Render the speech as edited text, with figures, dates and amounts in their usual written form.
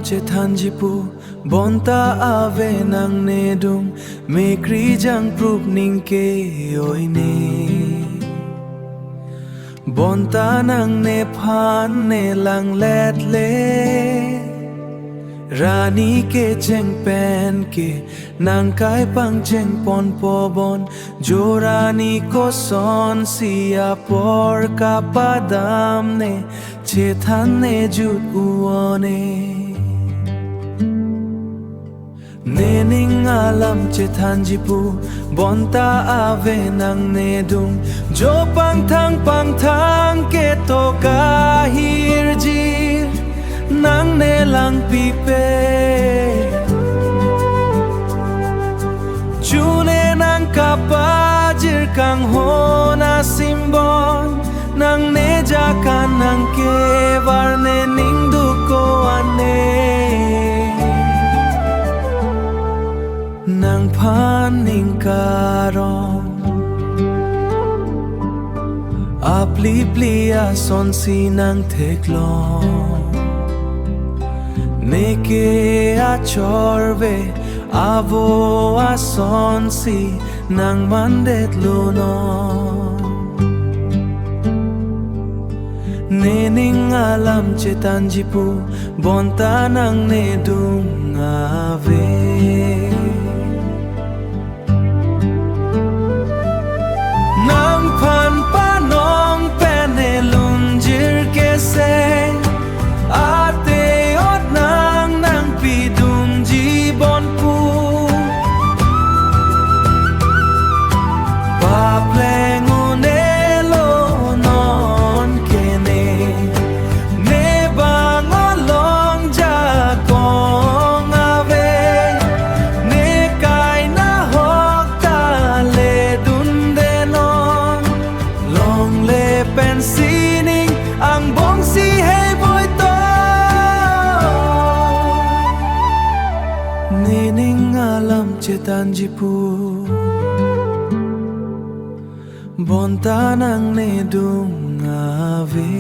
chethanji pu Bonta ave nang nedung Mekri jangprup ningke oine Bonta nang nephan nelang letle Rani kecheng pen ke Nangkai pangcheng pon pobon Jo-rani koson apor kapadam ne Chethan ne jut uone Nening Alam Chethanji pu Bonta ave nang nedung Jopangthang pangthang ketok a-hirjir nang nelang pipe Chune nangka pajir kanghon a-simbon nang ne-jakan nangkevar ne ningduk ane Nangphan ningkaron A-pli a-son si nang teklon Neke a-chorve avo a-son si nang mandet lunon Nening Alam Chethanji pu Bonta nang nedung ave Nangphan panong pene lunjir kese ate ot nang pidung jibon pu Pa-pleng unelo non kene ne bang olong jakong ave ne kai na hok ta le-dunde non long le pensining ang bong si hey boy to Nening Alam Chethanji pu Bonta nang nedung ave